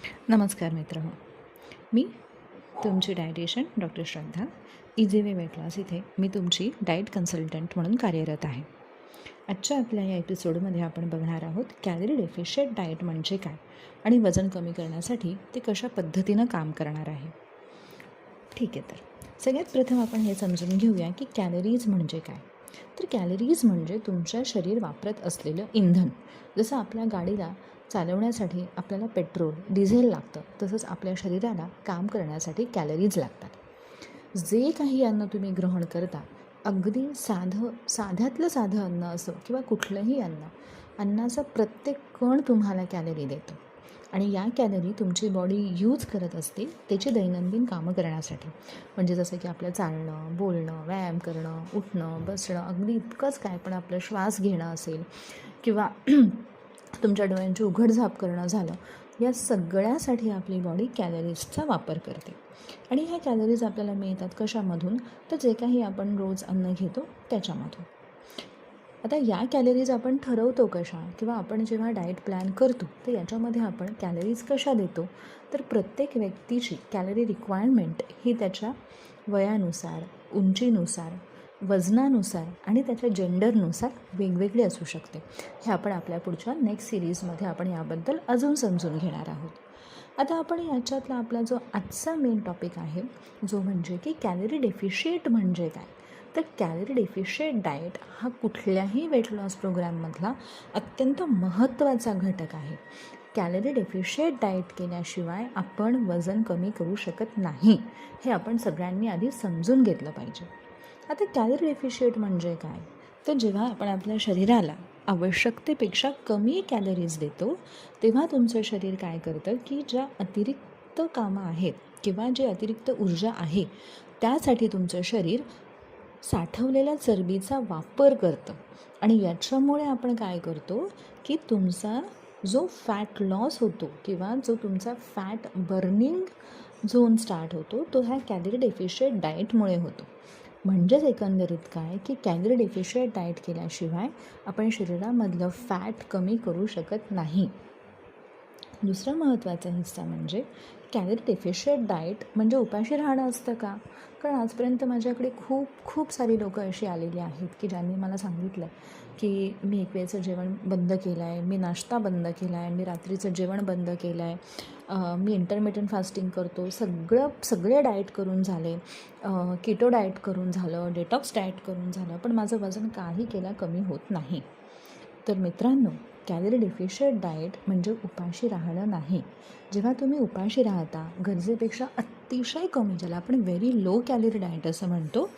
नमस्कार मित्रांनो, मी तुमची डायटिशियन डॉक्टर श्रद्धा. इझी वे वेट लॉस इथे मी तुमची डाएट कन्सल्टंट म्हणून कार्यरत आहे. आजच्या आपल्या या एपिसोडमध्ये आपण बघणार आहोत कॅलरी डेफिशिएट डाएट म्हणजे काय आणि वजन कमी करण्यासाठी ते कशा पद्धतीनं काम करणार आहे. ठीक आहे, तर सगळ्यात प्रथम आपण हे समजून घेऊया की कॅलरीज म्हणजे काय. तर कॅलरीज म्हणजे तुमच्या शरीर वापरत असलेलं इंधन. जसं आपल्या गाडीला चालवण्यासाठी आपल्याला पेट्रोल डिझेल लागतं, तसंच आपल्या शरीराला काम करण्यासाठी कॅलरीज लागतात. जे काही अन्न तुम्ही ग्रहण करता, अगदी साध्यातलं साधं अन्न असो किंवा कुठलंही अन्नाचा प्रत्येक कण तुम्हाला कॅलरी देतो आणि या कॅलरी तुमची बॉडी यूज करत असते त्याची दैनंदिन कामं करण्यासाठी. म्हणजे जसं की आपलं चालणं, बोलणं, व्यायाम करणं, उठणं, बसणं, अगदी इतकंच काय, पण आपलं श्वास घेणं असेल किंवा तुमच्या डोळ्यांची उघडझाप करणं झालं, या सगळ्यासाठी आपली बॉडी कॅलरीजचा वापर करते. आणि ह्या कॅलरीज आपल्याला मिळतात कशामधून? तर जे काही आपण रोज अन्न घेतो त्याच्यामधून. आता या कॅलरीज आपण ठरवतो कशा, किंवा आपण जेव्हा डाएट प्लॅन करतो तर याच्यामध्ये आपण कॅलरीज कशा देतो? तर प्रत्येक व्यक्तीची कॅलरी रिक्वायरमेंट ही त्याच्या वयानुसार, उंचीनुसार, वजनानुसार आणि त्याच्या जेंडरनुसार वेगवेगळी असू शकते. हे आपण आपल्या पुढच्या नेक्स्ट सिरीजमध्ये आपण याबद्दल अजून समजून घेणार आहोत. आता आपण याच्यातला आपला जो आजचा मेन टॉपिक आहे, जो म्हणजे की कॅलरी डेफिशिएट म्हणजे काय. तर कॅलरी डेफिशिएट डाएट हा कुठल्याही वेट लॉस प्रोग्रॅममधला अत्यंत महत्त्वाचा घटक आहे. कॅलरी डेफिशिएट डाएट केल्याशिवाय आपण वजन कमी करू शकत नाही, हे आपण सगळ्यांनी आधी समजून घेतलं पाहिजे. आता कॅलरी डेफिशिएट म्हणजे काय? तर जेव्हा आपण आपल्या शरीराला आवश्यकतेपेक्षा कमी कॅलरीज देतो, तेव्हा तुमचं शरीर काय करतं की ज्या अतिरिक्त कामं आहेत किंवा जे अतिरिक्त ऊर्जा आहे त्यासाठी तुमचं शरीर साठवलेल्या चरबीचा वापर करतं. आणि याच्यामुळे आपण काय करतो की तुमचा जो फॅट लॉस होतो किंवा जो तुमचा फॅट बर्निंग झोन स्टार्ट होतो, तो ह्या कॅलरी डेफिशिएट डाएटमुळे होतो. म्हणजेच एकंदरीत काय की कॅलरी डेफिशिएट डाएट केल्याशिवाय आपण शरीरामधलं फॅट कमी करू शकत नाही. दुसरा महत्त्वाचा हिस्सा म्हणजे कॅलरी डेफिशिएट डाएट म्हणजे उपाशी राहणं असतं का? कारण आजपर्यंत माझ्याकडे खूप सारी लोकं अशी आलेली आहेत की ज्यांनी मला सांगितलं की मी एक वेळचं जेवण बंद केलं आहे, मी नाश्ता बंद केला आहे, मी रात्रीचं जेवण बंद केलं आहे, मी इंटरमिटंट फास्टिंग करतो, सगळे डाएट करून झाले, कीटो डाएट करून झालं, डेटॉक्स डाएट करून झालं, पण माझं वजन काही केलं कमी होत नाही. तर मित्रांनो, कॅलरी डेफिशिएट डाएट म्हणजे उपाशी राहणं नाही. जेव्हा तुम्ही उपाशी राहता, गरजेपेक्षा अतिशय कमी, ज्याला आपण व्हेरी लो कॅलरी डाएट असं म्हणतो,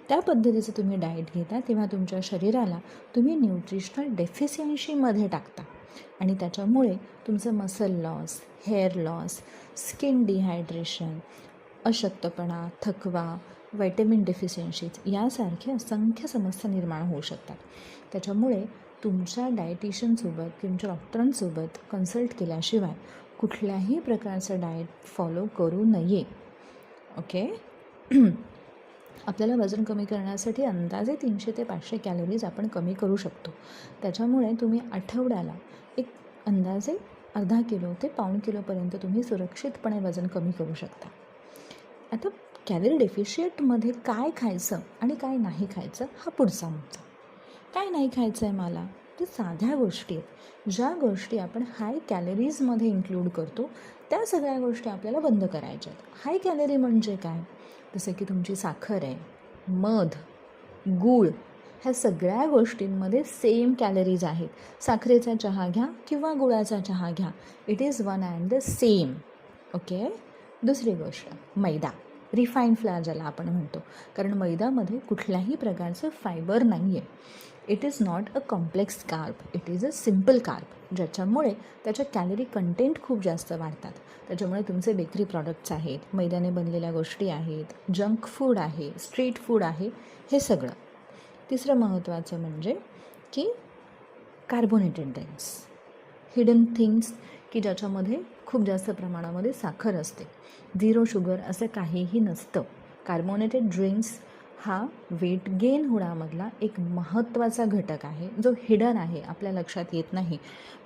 त्या पद्धतीचं तुम्ही डाएट घेता, तेव्हा तुमच्या शरीराला तुम्ही न्यूट्रिशनल डेफिशियन्सीमध्ये टाकता आणि त्याच्यामुळे तुमचं muscle loss, hair loss, skin dehydration, अशक्तपणा, थकवा, व्हायटमिन डेफिशियन्सीज यासारख्या असंख्य समस्या निर्माण होऊ शकतात. त्याच्यामुळे तुमच्या डायटिशियनसोबत, तुमच्या डॉक्टरांसोबत कन्सल्ट केल्याशिवाय कुठल्याही प्रकारचं डाएट फॉलो करू नये. ओके. आपल्याला वजन कमी करण्यासाठी अंदाजे 300 ते 500 कॅलरीज आपण कमी करू शकतो. त्याच्यामुळे तुम्ही आठवड्याला एक अंदाजे अर्धा किलो ते पाऊण किलोपर्यंत तुम्ही सुरक्षितपणे वजन कमी करू शकता. आता कॅलरी डेफिशिएटमध्ये काय खायचं आणि काय नाही खायचं हा पुढचा मुद्दा. काय नाही खायचं आहे मला? तर साध्या गोष्टी आहेत. ज्या गोष्टी आपण हाय कॅलरीजमध्ये इन्क्लूड करतो त्या सगळ्या गोष्टी आपल्याला बंद करायच्या आहेत. हाय कॅलरी म्हणजे काय? जसं की तुमची साखर आहे, मध, गूळ, ह्या सगळ्या गोष्टींमध्ये सेम कॅलरीज आहेत. साखरेचा चहा घ्या किंवा गुळाचा चहा घ्या, it is one and the same. Okay. दुसरी गोष्ट, मैदा, रिफाईंड फ्लावर ज्याला आपण म्हणतो, कारण मैद्यामध्ये कुठल्याही प्रकारचं फायबर नाही आहे. It is not a complex carb, it is a simple carb, ज्याच्यामुळे त्याच्या कॅलरी कंटेंट खूप जास्त वाढतात. त्याच्यामुळे तुमचे बेकरी प्रॉडक्ट्स आहेत, मैद्याने बनलेल्या गोष्टी आहेत, जंक फूड आहे, स्ट्रीट फूड आहे, हे सगळं. तिसरं महत्त्वाचं म्हणजे की कार्बोनेटेड ड्रिंक्स, हिडन थिंग्स, की ज्याच्यामध्ये खूप जास्त प्रमाणामध्ये साखर असते. झिरो शुगर असं काहीही नसतं. कार्बोनेटेड ड्रिंक्स हा वेट गेन होण्यामधला एक महत्त्वाचा घटक आहे, जो हिडन आहे, आपल्या लक्षात येत नाही,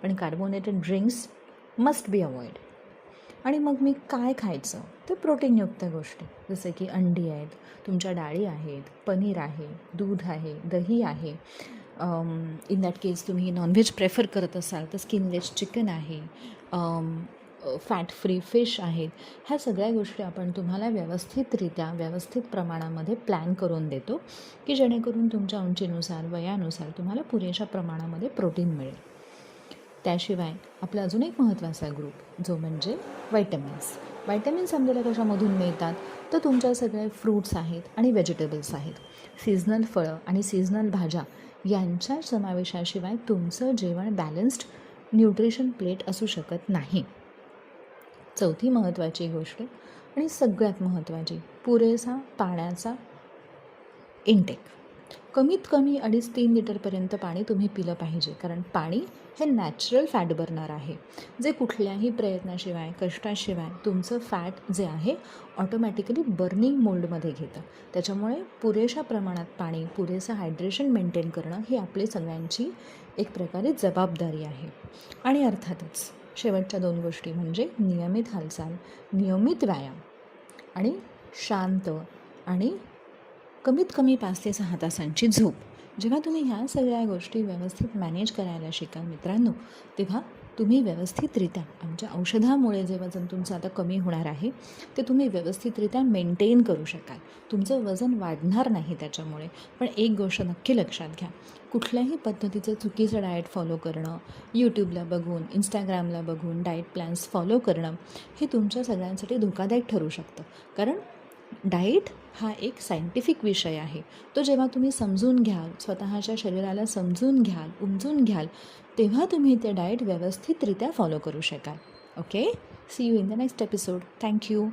पण carbonated drinks must be avoid. आणि मग मी काय खायचं, तर प्रोटीनयुक्त गोष्टी जसं की अंडी आहेत, तुमच्या डाळी आहेत, पनीर आहे, दूध आहे, दही आहे. इन दॅट केस तुम्ही नॉनव्हेज प्रेफर करत असाल तर स्किनलेस चिकन आहे, फॅट फ्री फिश आहेत. ह्या सगळ्या गोष्टी आपण तुम्हाला व्यवस्थितरित्या व्यवस्थित प्रमाणामध्ये प्लॅन करून देतो की जेणेकरून तुमच्या उंचीनुसार वयानुसार तुम्हाला पुरेशा प्रमाणामध्ये प्रोटीन मिळेल. त्याशिवाय आपला अजून एक महत्त्वाचा ग्रुप जो म्हणजे व्हायटमिन्स. व्हायटमिन्स आपल्याला कशामधून मिळतात, तर तुमच्या सगळ्या फ्रूट्स आहेत आणि व्हेजिटेबल्स आहेत. सीझनल फळं आणि सीझनल भाज्या यांच्या समावेशाशिवाय तुमचं जेवण बॅलन्स्ड न्यूट्रिशन प्लेट असू शकत नाही. चौथी महत्त्वाची गोष्ट आणि सगळ्यात महत्त्वाची, पुरेसा पाण्याचा इनटेक. कमीत कमी 2.5-3 लिटरपर्यंत पाणी तुम्ही पिलं पाहिजे, कारण पाणी हे नॅचरल फॅट बर्नर आहे, जे कुठल्याही प्रयत्नाशिवाय कष्टाशिवाय तुमचं फॅट जे आहे ऑटोमॅटिकली बर्निंग मोल्डमध्ये घेतं. त्याच्यामुळे पुरेशा प्रमाणात पाणी, पुरेसं हायड्रेशन मेंटेन करणं ही आपली सगळ्यांची एक प्रकारे जबाबदारी आहे. आणि अर्थातच शेवटच्या 2 गोष्टी म्हणजे नियमित हालचाल, नियमित व्यायाम आणि शांत आणि कमीत कमी 5 ते 6 तासांची झोप. जेव्हा तुम्ही ह्या सगळ्या गोष्टी व्यवस्थित मॅनेज करायला शिकाल मित्रांनो, तेव्हा तुम्ही व्यवस्थितरित्या आमच्या औषधामुळे जे वजन तुमचं आता कमी होणार आहे ते तुम्ही व्यवस्थितरित्या मेंटेन करू शकाल. तुमचं वजन वाढणार नाही त्याच्यामुळे. पण एक गोष्ट नक्की लक्षात घ्या, कुठल्याही पद्धतीचं चुकीचं डाएट फॉलो करणं, यूट्यूबला बघून, इंस्टाग्रामला बघून डाएट प्लॅन्स फॉलो करणं हे तुमच्या सगळ्यांसाठी धोकादायक ठरू शकतं. कारण डाएट हा एक सायंटिफिक विषय आहे. तो जेव्हा तुम्ही समजून घ्याल, स्वतःच्या शरीराला समजून घ्याल, उमजून घ्याल, तेव्हा तुम्ही ते डाएट व्यवस्थितरित्या फॉलो करू शकाल. Okay, see you in the next episode. Thank you.